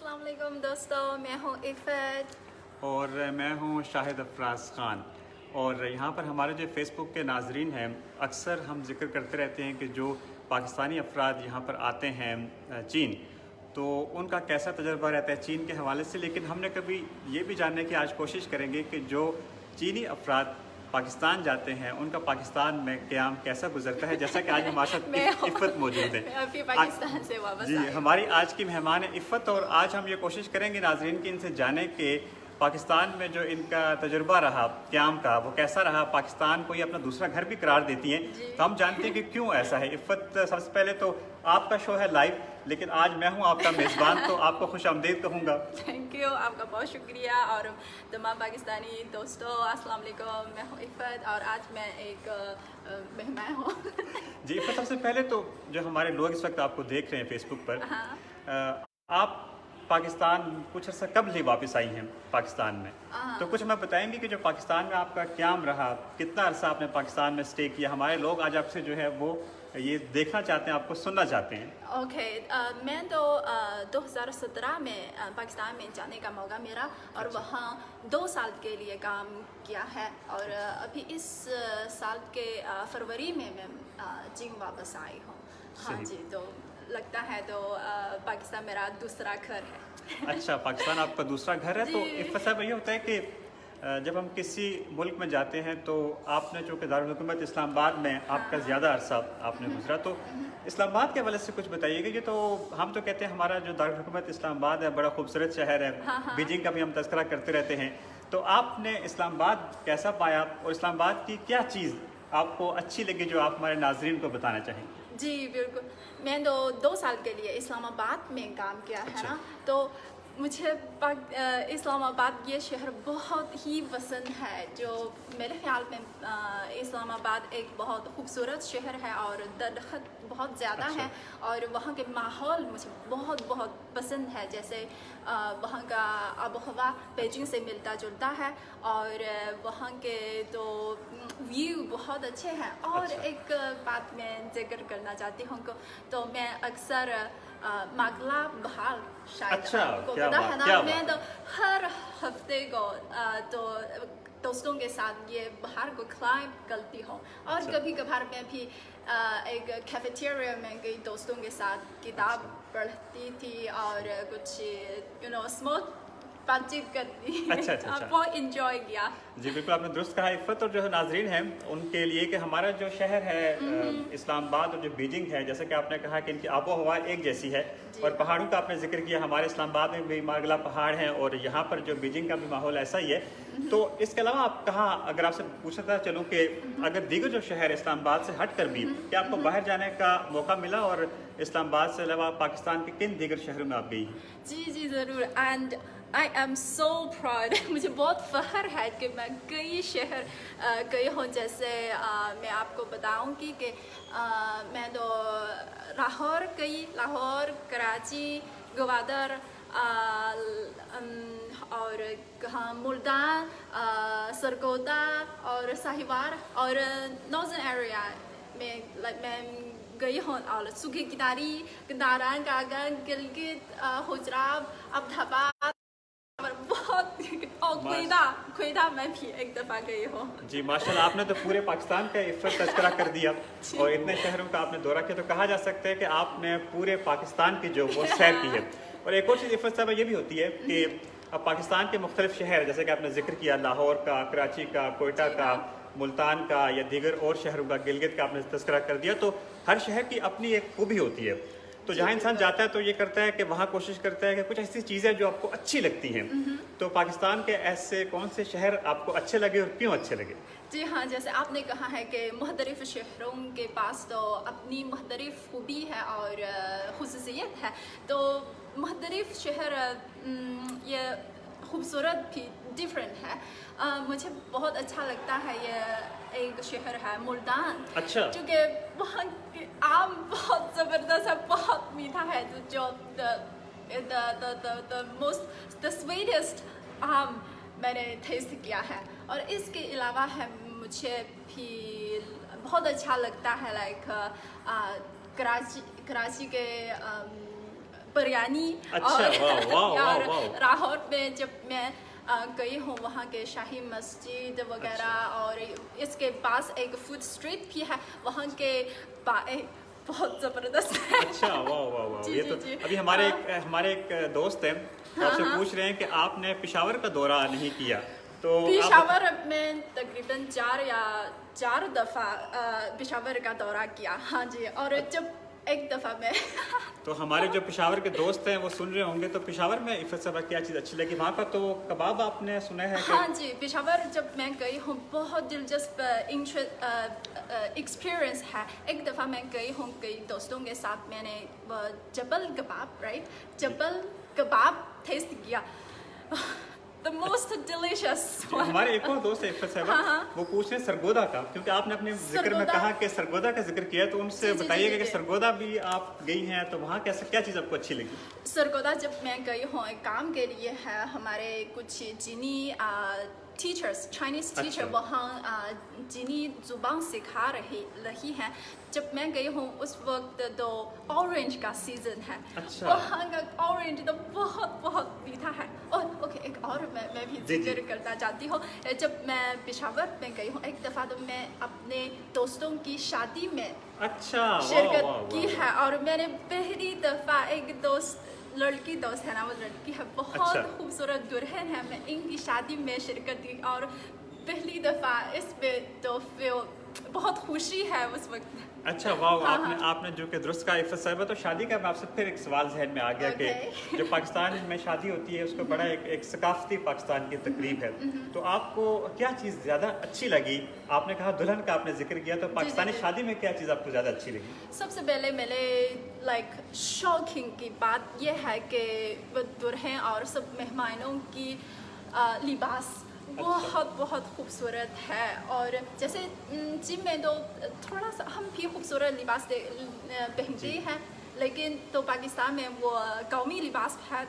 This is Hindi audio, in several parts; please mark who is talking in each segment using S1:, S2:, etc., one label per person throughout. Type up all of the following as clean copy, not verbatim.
S1: अस्सलाम वालेकुम दोस्तों, मैं हूँ इफ़त
S2: और मैं हूँ शाहिद अफराज ख़ान। और यहाँ पर हमारे जो फ़ेसबुक के नाजरीन हैं, अक्सर हम जिक्र करते रहते हैं कि जो पाकिस्तानी अफराद यहाँ पर आते हैं चीन, तो उनका कैसा तजुर्बा रहता है चीन के हवाले से। लेकिन हमने कभी ये भी जानने की आज कोशिश करेंगे कि जो चीनी अफराद पाकिस्तान जाते हैं उनका पाकिस्तान में क़याम कैसा गुजरता है। जैसा कि आज हमारे साथ इफ़त मौजूद है।
S1: मैं अभी पाकिस्तान से वापस
S2: जी,
S1: आई हूँ।
S2: हमारी आज की मेहमान है इफ़त, और आज हम ये कोशिश करेंगे नाजरीन की इनसे जाने के पाकिस्तान में जो इनका तजुर्बा रहा क़याम का वो कैसा रहा। पाकिस्तान को ये अपना दूसरा घर भी करार देती हैं, तो हम जानते हैं कि क्यों ऐसा है। इफ़त, सबसे पहले तो आपका शो है लाइव, लेकिन आज मैं हूँ आपका मेज़बान, तो आपको खुश आमदीद कहूँगा।
S1: थैंक यू, आपका बहुत शुक्रिया। और तमाम पाकिस्तानी दोस्तों अस्सलाम वालेकुम, मैं हूँ इफ़त और आज मैं एक मेहमान हूँ।
S2: जी इफ़त, सबसे पहले तो जो हमारे लोग इस वक्त आपको देख रहे हैं फ़ेसबुक पर, आप पाकिस्तान कुछ अर्सा कब ले वापस आई हैं पाकिस्तान में, तो कुछ हमें बताएंगे कि जो पाकिस्तान में आपका क़याम रहा, कितना अरसा आपने पाकिस्तान में स्टे किया। हमारे लोग आज आपसे जो है वो ये देखना चाहते हैं, आपको सुनना चाहते हैं।
S1: ओके, मैं तो 2017 में पाकिस्तान में जाने का मौका मिला और वहाँ 2 साल के लिए काम किया है। और अभी इस साल के फरवरी में मैं चीन वापस आई हूँ। हाँ जी, तो लगता है तो पाकिस्तान मेरा दूसरा घर है।
S2: अच्छा, पाकिस्तान आपका दूसरा घर है। तो इफ़त साहब, ये होता है कि जब हम किसी मुल्क में जाते हैं तो आपने चूँकि दारुल हुकूमत इस्लामाबाद में आपका ज़्यादा अरसा आपने गुजरा, तो इस्लामाबाद के हवाले से कुछ बताइएगा। ये तो हम तो कहते हैं हमारा जो दारुल हुकूमत इस्लामाबाद है बड़ा खूबसूरत शहर है, बीजिंग का भी हम तज़किरा करते रहते हैं। तो आपने इस्लामाबाद कैसा पाया और इस्लामाबाद की क्या चीज़ आपको अच्छी लगी जो आप हमारे नाजरीन को बताना चाहेंगे?
S1: जी बिल्कुल, मैं तो 2 साल के लिए इस्लामाबाद में काम किया है ना, तो मुझे इस्लामाबाद ये शहर बहुत ही पसंद है। जो मेरे ख्याल में इस्लामाबाद एक बहुत खूबसूरत शहर है और दरख्त बहुत ज़्यादा है और वहाँ के माहौल मुझे बहुत बहुत पसंद है। जैसे वहाँ का आबोहवा बीजिंग से मिलता जुलता है और वहाँ के तो व्यू बहुत अच्छे हैं। और एक बात मैं जिक्र करना चाहती हूँ, तो मैं अक्सर मागला बहार शायद आपको पता है ना, मैं तो हर हफ्ते को तो दोस्तों के साथ ये बहार को क्लाइंब करती हूँ। और कभी कभार मैं भी एक कैफेटेरिया में गई दोस्तों के साथ किताब पढ़ती थी और कुछ स्मूथ बातचीत करती।
S2: अच्छा।
S1: बहुत इंजॉय किया।
S2: जी बिल्कुल, आपने दुरुस्त कहा इफ़त। और जो नाजरीन हैं उनके लिए कि हमारा जो शहर है इस्लामाबाद और जो बीजिंग है, जैसे कि आपने कहा कि इनकी आबो हवा एक जैसी है और पहाड़ों का आपने जिक्र किया। हमारे इस्लामाबाद में भी मार्गला पहाड़ हैं और यहाँ पर जो बीजिंग का भी माहौल ऐसा ही है। तो इसके अलावा आप कहाँ, अगर आपसे पूछता चलूँ कि अगर दीगर जो शहर इस्लामाबाद से हट कर भी क्या आपको बाहर जाने का मौका मिला, और इस्लामाबाद से अलावा पाकिस्तान के किन दीगर शहरों में आप गई हैं?
S1: जी ज़रूर, and I am so proud. मुझे बहुत फ़ख्र है कि मैं कई शहर गई हूँ। जैसे मैं आपको बताऊँगी कि मैं तो लाहौर गई, लाहौर, कराची, ग्वादर और कहाँ मुल्तान, सरगोदा और साहिवाल और नॉर्दर्न एरिया में मैं गई हूँ। और सुखी किनारी, गंदारान, कागन, गिलगित, हुजराब, अब्दाबाद और बहुत ख्वेदा मैं भी एक दफ़ा गई हूँ।
S2: जी माशाल्लाह, आपने तो पूरे पाकिस्तान का इफ़त तज़किरा कर दिया और इतने शहरों का आपने दौरा किया, तो कहा जा सकता है कि आपने पूरे पाकिस्तान की जो वो सैर की है। और एक और चीज़ इफ़त साहब ये भी होती है कि अब पाकिस्तान के मुख्तलिफ शहर, जैसे कि आपने जिक्र किया लाहौर का, कराची का, कोयटा का, मुल्तान का या दीगर और शहरों का, गिलगित का आपने तज़किरा कर दिया, तो हर शहर की अपनी एक खूबी होती है। तो जहाँ इंसान जाता है तो ये करता है कि वहाँ कोशिश करता है कि कुछ ऐसी चीज़ें जो आपको अच्छी लगती हैं। तो पाकिस्तान के ऐसे कौन से शहर आपको अच्छे लगे और क्यों अच्छे लगे?
S1: जी हाँ, जैसे आपने कहा है कि मुख्तलिफ शहरों के पास तो अपनी मुख्तलिफ खूबी है और खुसूसियत है। तो मुख्तलिफ शहर ये खूबसूरत भी डिफरेंट है। मुझे बहुत अच्छा लगता है ये एक शहर है मुल्तान।
S2: अच्छा।
S1: क्योंकि वहाँ के आम बहुत ज़बरदस्त है, बहुत मीठा है। तो जो द स्वीटेस्ट आम मैंने टेस्ट किया है। और इसके अलावा है मुझे भी बहुत अच्छा लगता है लाइक कराची के बिरयानी।
S2: अच्छा,
S1: और
S2: वाह, वाह,
S1: और
S2: वाह, वाह।
S1: लाहौर में जब मैं गई हूँ वहाँ के शाही मस्जिद वगैरह,
S2: अच्छा।
S1: और इसके पास एक फूड स्ट्रीट भी है, वहाँ के बहुत ज़बरदस्त है।
S2: अच्छा, वाह वाह वाह,
S1: जी,
S2: ये
S1: जी,
S2: तो
S1: जी।
S2: अभी हमारे एक दोस्त हैं, वो आपसे पूछ रहे हैं कि आपने पेशावर का दौरा नहीं किया, तो
S1: पेशावर में तकरीबन 4 दफ़ा पेशावर का दौरा किया। हाँ जी, और जब एक दफ़ा मैं
S2: तो हमारे जो पेशावर के दोस्त हैं वो सुन रहे होंगे, तो पेशावर में इफ़त साहबा क्या चीज़ अच्छी लगी वहाँ का? तो कबाब आपने सुना है कि
S1: हाँ जी, पेशावर जब मैं गई हूँ बहुत दिलचस्प एक्सपीरियंस है। एक दफ़ा मैं गई हूँ कई दोस्तों के साथ, मैंने जबल कबाब जबल कबाब टेस्ट किया। The most delicious one.
S2: हमारे एक और दोस्त है इफ़त साहबा, वो पूछ रहे हैं सरगोदा का, क्योंकि आपने अपने जिक्र में
S1: सरगोदा?
S2: कहा कि सरगोदा का जिक्र किया, तो उनसे
S1: जी, जी,
S2: बताइएगा
S1: जी,
S2: कि
S1: जी।
S2: सरगोदा भी आप गई हैं, तो वहाँ कैसे क्या चीज़ आपको अच्छी लगी?
S1: सरगोदा जब मैं गई हूँ एक काम के लिए है, हमारे कुछ चीनी टीचर्स, चाइनीज टीचर
S2: अच्छा।
S1: वहाँ चीनी जुबान सिखा रही हैं। जब मैं गई हूँ उस वक्त तो ऑरेंज का सीजन है।
S2: अच्छा।
S1: वहाँ का ऑरेंज तो बहुत मीठा है। और ओके, एक और मैं भी
S2: जी, जी।
S1: जिक्र करना चाहती हूँ। जब मैं पेशावर में गई हूँ एक दफ़ा, तो मैं अपने दोस्तों की शादी में
S2: अच्छा, वाह
S1: शिरकत
S2: वाह
S1: की
S2: वाह।
S1: है, और मैंने पहली दफ़ा एक लड़की दोस्त है ना, वो लड़की है बहुत
S2: अच्छा।
S1: खूबसूरत दुल्हन है, मैं इनकी शादी में शिरकत की, और पहली दफ़ा इसमें तो फिर बहुत खुशी है उस वक्त।
S2: अच्छा, वाह,
S1: हाँ,
S2: आपने जो कि दुरुस्त कहा इफ़त साहबा, तो शादी का आपसे फिर एक सवाल जहन में आ गया कि
S1: Okay.
S2: जो पाकिस्तान में शादी होती है उसको बड़ा एक सकाफती पाकिस्तान की तकरीब है, तो आपको क्या चीज़ ज़्यादा अच्छी लगी? आपने कहा दुल्हन का आपने जिक्र किया, तो पाकिस्तानी
S1: जी।
S2: शादी में क्या चीज़ आपको ज़्यादा अच्छी लगी?
S1: सबसे पहले मेरे शॉकिंग की बात यह है कि वो दुल्हन और सब मेहमानों की लिबास बहुत खूबसूरत है। और जैसे जिम में तो थोड़ा सा हम भी खूबसूरत लिबास पहनते हैं, लेकिन तो पाकिस्तान में वो कौमी लिबास है,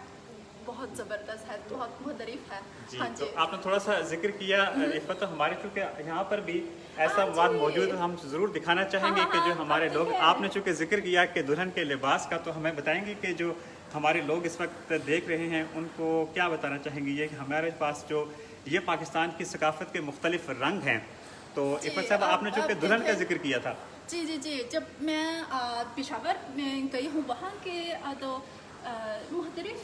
S1: बहुत ज़बरदस्त है, बहुत मुख्तलिफ है।
S2: जी,
S1: हाँ
S2: तो
S1: जी।
S2: आपने थोड़ा सा जिक्र किया इफ़त, तो हमारे चूँकि यहाँ पर भी ऐसा
S1: हाँ
S2: बात
S1: जी।
S2: मौजूद है, हम ज़रूर दिखाना चाहेंगे
S1: हाँ,
S2: कि जो
S1: हाँ,
S2: हमारे
S1: आते
S2: लोग,
S1: हैं।
S2: आपने चूँकि जिक्र किया कि दुल्हन के लिबास का, तो हमें बताएंगे कि जो हमारे लोग इस वक्त देख रहे हैं उनको क्या बताना चाहेंगे ये कि हमारे पास जो ये पाकिस्तान की सकाफत के मुख्तलिफ रंग हैं। तो
S1: जी,
S2: इफ़त साहब, आपने चूँकि
S1: अब
S2: दुल्हन का
S1: देखिए-
S2: जिक्र किया था।
S1: जी, जब मैं पेशावर में गई हूँ, वहाँ के तो मुख्तलिफ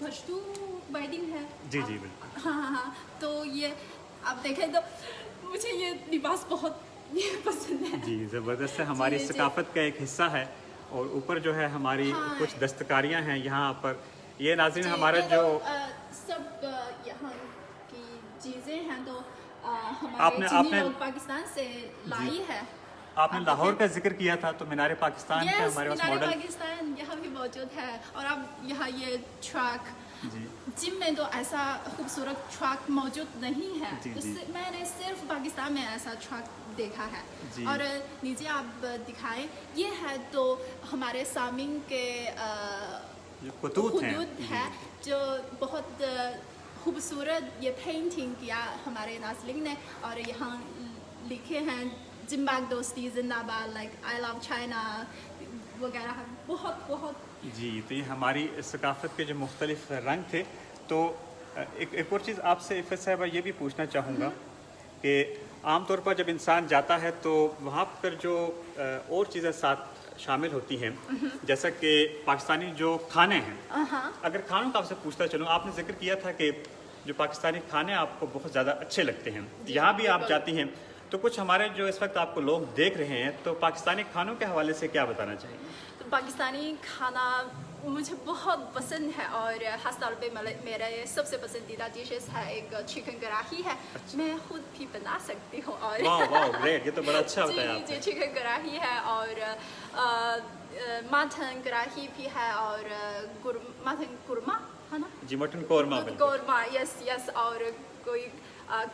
S1: पश्तू वेडिंग है।
S2: जी, जी, बिल्कुल।
S1: हाँ, तो ये आप देखें तो मुझे ये लिबास बहुत पसंद है।
S2: जी, ज़बरदस्त है, हमारी
S1: जी, जी।
S2: सकाफत का एक हिस्सा है, और ऊपर जो है हमारी
S1: हाँ।
S2: कुछ दस्तकारियाँ हैं यहाँ पर। ये नाज़रीन
S1: जी,
S2: हमारा
S1: ये
S2: जो
S1: सब यहाँ की चीज़ें हैं, तो हमारे
S2: आपने-
S1: चीनी
S2: आपने-
S1: लोग पाकिस्तान से लाई है।
S2: आपने लाहौर का जिक्र किया था, तो मीनार पाकिस्तान का हमारे पास
S1: मीनार
S2: मॉडल।
S1: पाकिस्तान यहाँ भी मौजूद है। और अब यहाँ ये ट्रक,
S2: जी,
S1: जिम में तो ऐसा खूबसूरत ट्रक मौजूद नहीं है।
S2: जी, जी।
S1: मैंने सिर्फ पाकिस्तान में ऐसा ट्रक देखा है।
S2: जी।
S1: और नीचे आप दिखाएं, ये है तो हमारे सामिन के
S2: जो खतूत हैं,
S1: हुदूद
S2: जी,
S1: है, जो बहुत खूबसूरत ये पेंटिंग किया हमारे नाज़रीन ने, और यहाँ लिखे हैं जिम्बाग दोस्ती जिंदाबाद, आई लव चाइना वगैरह, बहुत
S2: जी। तो ये हमारी सकाफत के जो मुख्तलिफ रंग थे। तो एक और चीज़ आपसे इफ़त साहबा ये भी पूछना चाहूँगा कि आमतौर पर जब इंसान जाता है तो वहाँ पर जो और चीज़ें साथ शामिल होती हैं, जैसा कि पाकिस्तानी जो खाने हैं, अगर खानों का आपसे पूछता चलूँ, आपने जिक्र किया था कि जो पाकिस्तानी खाने आपको बहुत ज़्यादा अच्छे लगते हैं, यहाँ भी आप
S1: बिल्कुल।
S2: जाती हैं, तो कुछ हमारे जो इस वक्त आपको लोग देख रहे हैं, तो पाकिस्तानी खानों के हवाले से क्या बताना चाहिए?
S1: तो पाकिस्तानी खाना मुझे बहुत पसंद है, और ख़ास तौर पे मेरा सबसे पसंदीदा डिशेस है एक चिकन कढ़ाई है। मैं खुद भी बना सकती हूँ। और
S2: वाह ग्रेट, ये तो बड़ा अच्छा बताया
S1: जी,
S2: आपने।
S1: चिकन कढ़ाई है, और मटन कढ़ाई भी है, और मटन कुरमा है ना,
S2: जी, मटन कौरमा। बिल्कुल।
S1: कौरमा, यस, और कोई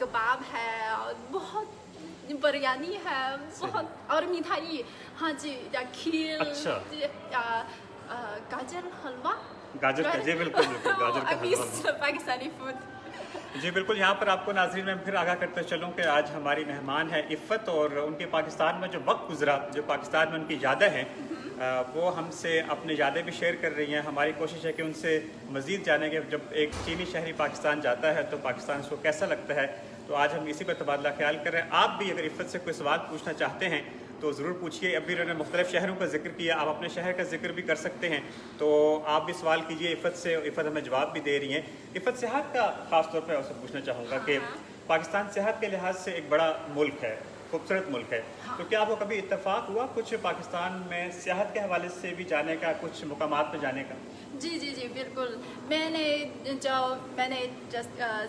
S1: कबाब है, और बहुत बिरयानी है, बहुत, और मिठाई, हाँ जी, या खीर,
S2: अच्छा।
S1: या गाजर हलवा,
S2: गाजर का, जी बिल्कुल बिल्कुल, गाजर का हलवा।
S1: पाकिस्तानी फूड।
S2: जी बिल्कुल। यहाँ पर आपको नाज़रीन मैं फिर आगाह करते चलूँ कि आज हमारी मेहमान है इफ़त, और उनके पाकिस्तान में जो वक्त गुजरा, जो पाकिस्तान में उनकी यादें हैं, वो हमसे अपनी यादें भी शेयर कर रही हैं। हमारी कोशिश है कि उनसे मज़ीद जाने के, जब एक चीनी शहरी पाकिस्तान जाता है तो पाकिस्तान उसको कैसा लगता है, तो आज हम इसी पर तबादला ख्याल कर रहे हैं। आप भी अगर इफ़्फ़त से कोई सवाल पूछना चाहते हैं तो ज़रूर पूछिए। अभी उन्होंने मुख्तलिफ शहरों का जिक्र किया, आप अपने शहर का जिक्र भी कर सकते हैं, तो आप भी सवाल कीजिए इफ़्फ़त से। इफ़्फ़त हमें जवाब भी दे रही हैं। इफ़्फ़त सेहत का ख़ास तौर पर आपसे पूछना चाहूँगा कि पाकिस्तान सेहत के लिहाज से एक बड़ा मुल्क है, खूबसूरत मुल्क है, तो क्या आपको कभी इत्तेफाक हुआ कुछ पाकिस्तान में सेहत के हवाले से भी जाने का, कुछ मुकामात पे जाने का?
S1: जी बिल्कुल। मैंने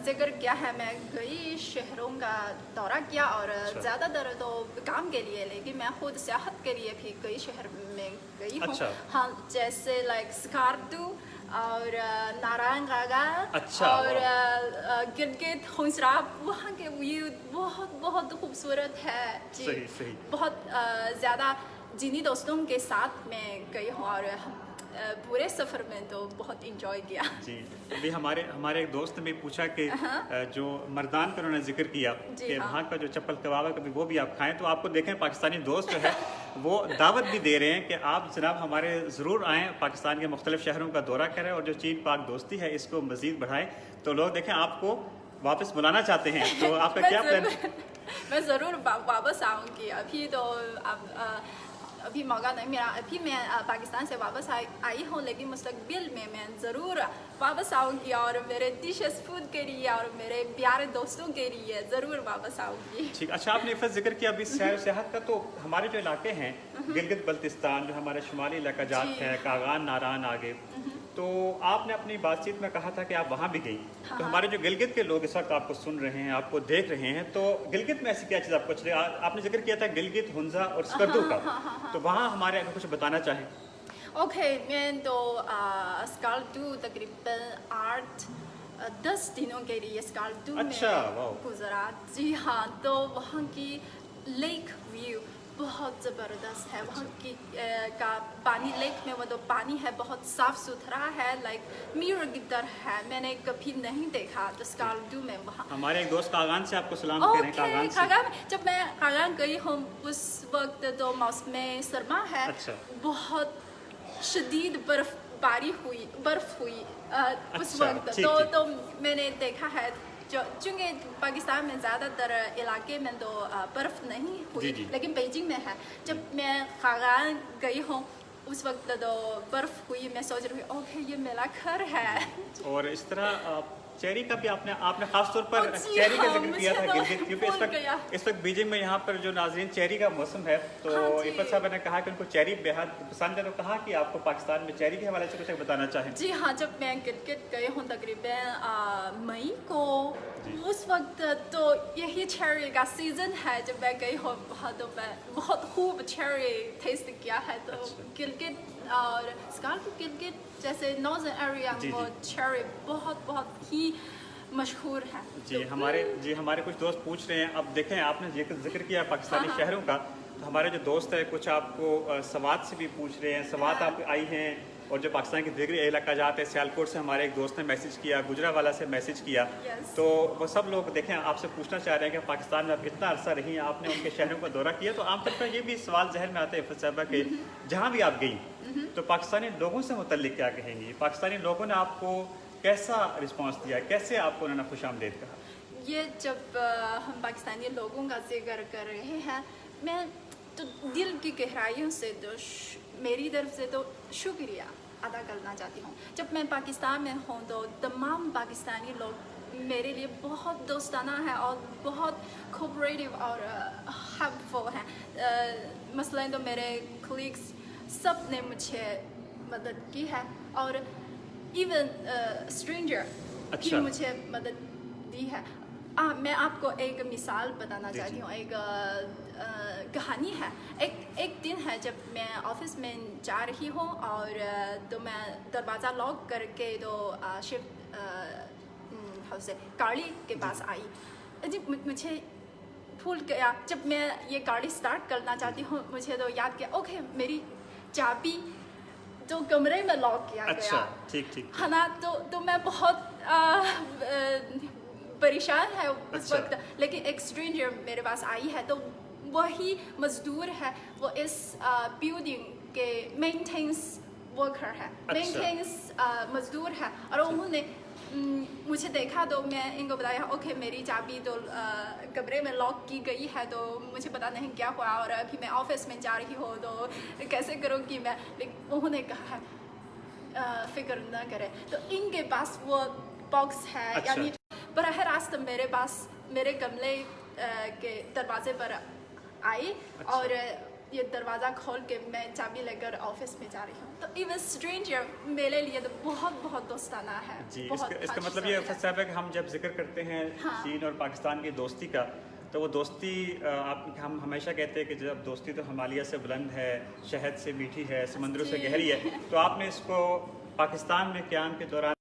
S1: जिक्र किया है, मैं कई शहरों का दौरा किया और ज़्यादातर तो काम के लिए, लेकिन मैं खुद सेहत के लिए भी कई शहर में गई हूँ।
S2: अच्छा।
S1: हाँ, जैसे लाइक स्कार्दू और नारायणगागा
S2: अच्छा,
S1: और गिलगित हुंसराब, वहाँ के व्यू बहुत बहुत खूबसूरत है जी।
S2: सही।
S1: बहुत ज़्यादा जिन्हीं दोस्तों के साथ मैं गई हूँ और पूरे सफ़र में तो बहुत इंजॉय किया
S2: जी। अभी हमारे एक दोस्त ने भी पूछा कि जो मर्दान का उन्होंने जिक्र किया कि वहाँ का जो चप्पल कबाब है, कभी वो भी आप खाएं, तो आपको देखें पाकिस्तानी दोस्त जो है वो दावत भी दे रहे हैं कि आप जनाब हमारे ज़रूर आएँ, पाकिस्तान के मुख्तलिफ शहरों का दौरा करें और जो चीन पाक दोस्ती है इसको मज़ीद बढ़ाएं। तो लोग देखें आपको वापस बुलाना चाहते हैं, तो आपका क्या प्लान?
S1: मैं ज़रूर वापस आऊँगी। अभी तो अभी मौका नहीं मिला। अभी मैं पाकिस्तान से वापस आई हूँ, लेकिन मुस्तकबिल में मैं ज़रूर वापस आऊँगी और मेरे डिशेस फूड के लिए और मेरे प्यारे दोस्तों के लिए ज़रूर वापस आऊँगी।
S2: ठीक। अच्छा, आपने इफ़्फ़त जिक्र किया अभी सैर सेहत का, तो हमारे जो इलाके हैं गिलगित बल्तिस्तान, जो हमारे शुमाली इलाका जात है, कागान नारान आगे, तो आपने अपनी बातचीत में कहा था कि आप वहाँ भी गई। तो हमारे जो गिलगित के लोग इस वक्त आपको सुन रहे हैं, आपको देख रहे हैं, तो गिलगित में ऐसी क्या चीज़ आपको अच्छी लगी? आपने जिक्र किया था गिलगित, हुंजा और स्कर्दू का, तो वहाँ हमारे अगर कुछ बताना चाहें।
S1: ओके, मैं तो स्कार्दू तकरीबन 8-10 दिनों के लिए स्कार्दू में गुजरा। जी हाँ, तो वहाँ की लेक व्यू बहुत ज़बरदस्त है। वहाँ की का पानी, लेक में वो तो पानी है बहुत साफ़ सुथरा है, लाइक मिरर की तरह है। मैंने कभी नहीं देखा तो स्कार्दू में वहाँ।
S2: हमारे एक दोस्त कागान से आपको सलाम कह रहे हैं।
S1: कागान, जब मैं कागान गई हूँ उस वक्त तो मौसम सरमा है।
S2: अच्छा।
S1: बहुत शदीद बर्फ हुई उस वक्त। तो मैंने देखा है, चूँकि पाकिस्तान में ज़्यादातर इलाके में तो बर्फ़ नहीं हुई, लेकिन बीजिंग में है। जब मैं कागान गई हूँ उस वक्त तो बर्फ़ हुई। मैं सोच रही हूँ ओके ये मेरा घर है। और
S2: इस तरह चेरी का भी आपने खास तौर पर चेरी का जिक्र किया था गिलगित, क्योंकि इस वक्त बीजिंग में यहाँ पर जो नाजरीन चेरी का मौसम है, तो इफ़्फ़त साहब ने कहा कि उनको चेरी बेहद पसंद है, तो कहा कि आपको पाकिस्तान में चेरी के हवाले से कुछ बताना चाहें।
S1: जी हाँ, जब मैं गिलगित गई हूँ तकरीबन मई को, उस वक्त तो यही चेरी का सीज़न है। जब मैं गई हूँ तो मैं बहुत खूब चेरी टेस्ट किया है। तो गिलगित और स्कार्दू, गिलगित जैसे नॉर्दर्न एरिया, वो चेरी बहुत ही मशहूर है।
S2: जी, हमारे कुछ दोस्त पूछ रहे हैं। अब देखें, आपने जिक्र किया पाकिस्तानी शहरों का, तो हमारे जो दोस्त हैं कुछ आपको सवात से भी पूछ रहे हैं। सवात आप आई हैं, और जो पाकिस्तान के दिगरी इलाका जाते हैं, सियालकोट से हमारे एक दोस्त ने मैसेज किया, गुजरावाला से मैसेज किया। तो वो सब लोग देखें आपसे पूछना चाह रहे हैं कि पाकिस्तान में आप इतना अरसा रही हैं, आपने उनके शहरों का दौरा किया, तो आमतौर पर ये भी सवाल जहन में आता है इफ़्फ़त साहिबा कि जहाँ भी आप गई तो पाकिस्तानी लोगों से मुतल्लिक क्या कहेंगी? पाकिस्तानी लोगों ने आपको कैसा रिस्पॉन्स दिया, कैसे आपको उन्होंने खुशामदीद कहा?
S1: ये जब हम पाकिस्तानी लोगों का जिक्र कर रहे हैं, मैं तो दिल की गहराइयों से तो मेरी तरफ से तो शुक्रिया अदा करना चाहती हूँ। जब मैं पाकिस्तान में हूँ तो तमाम पाकिस्तानी लोग मेरे लिए बहुत दोस्ताना है और बहुत कोऑपरेटिव और हेल्पफुल हैं। मसलन तो मेरे कलीग्स सब ने मुझे मदद की है, और इवन स्ट्रेंजर भी मुझे मदद दी है। मैं आपको एक मिसाल बताना चाहती हूँ। एक कहानी है। एक दिन है जब मैं ऑफिस में जा रही हूँ, और तो मैं दरवाज़ा लॉक करके तो शिफ्ट हाउस से गाड़ी के पास आई। जी, मुझे भूल गया, जब मैं ये गाड़ी स्टार्ट करना चाहती हूँ मुझे तो याद किया ओके मेरी चाबी तो कमरे में लॉक किया गया।
S2: ठीक
S1: है ना। तो मैं बहुत परेशान है उस वक्त, लेकिन एक स्ट्रेंजर मेरे पास आई है, तो वही मजदूर है, वो इस बिल्डिंग के मेंटेनेंस वर्कर है, मेंटेनेंस मजदूर है, और उन्होंने मुझे देखा तो मैं इनको बताया ओके मेरी चाबी तो कमरे में लॉक की गई है, तो मुझे पता नहीं क्या हुआ और अभी मैं ऑफिस में जा रही हूँ तो कैसे करूँगी मैं। लेकिन उन्होंने कहा फिक्र ना करें, तो इनके पास वो बॉक्स है, यानी बराह रास्त मेरे पास मेरे कमरे के दरवाजे पर आई और ये दरवाज़ा खोल के मैं चाबी लेकर ऑफिस में जा रही हूँ। तो इवन स्ट्रेंजर मेरे लिए तो बहुत बहुत दोस्ताना है
S2: जी।
S1: बहुत
S2: इसका मतलब ये साहब है कि हम जब जिक्र करते हैं चीन और पाकिस्तान की दोस्ती का, तो वो दोस्ती हम हमेशा कहते हैं कि जब दोस्ती तो हिमालय से बुलंद है, शहद से मीठी है, समंदरों से गहरी है, तो आपने इसको पाकिस्तान में क़याम के दौरान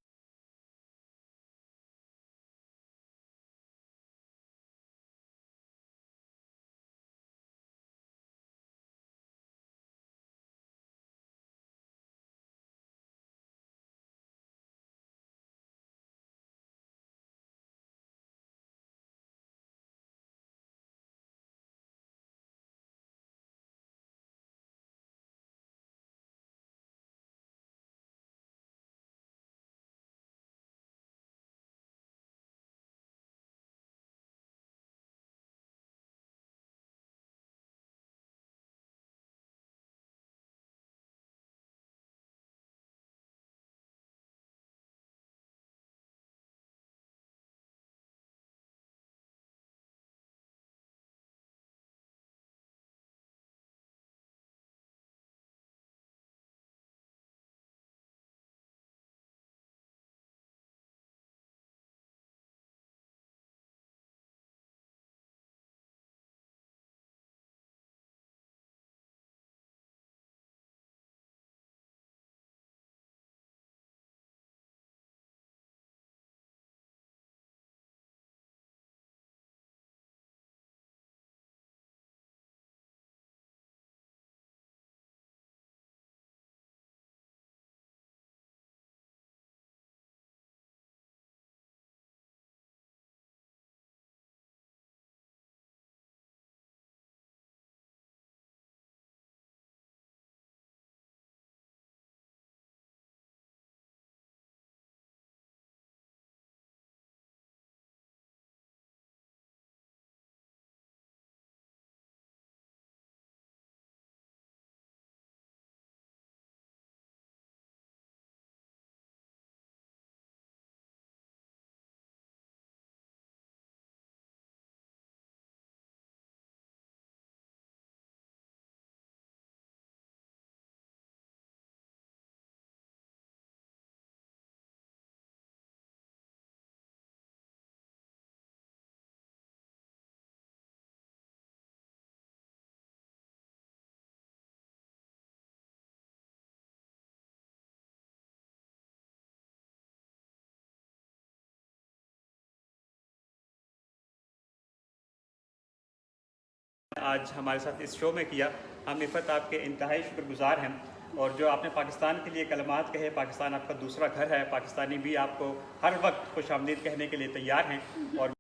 S2: आज हमारे साथ इस शो में किया, हम इफ़त आपके इंतहाई शुक्रगुजार हैं। और जो आपने पाकिस्तान के लिए कलमात कहे, पाकिस्तान आपका दूसरा घर है, पाकिस्तानी भी आपको हर वक्त खुशामदीद कहने के लिए तैयार हैं। और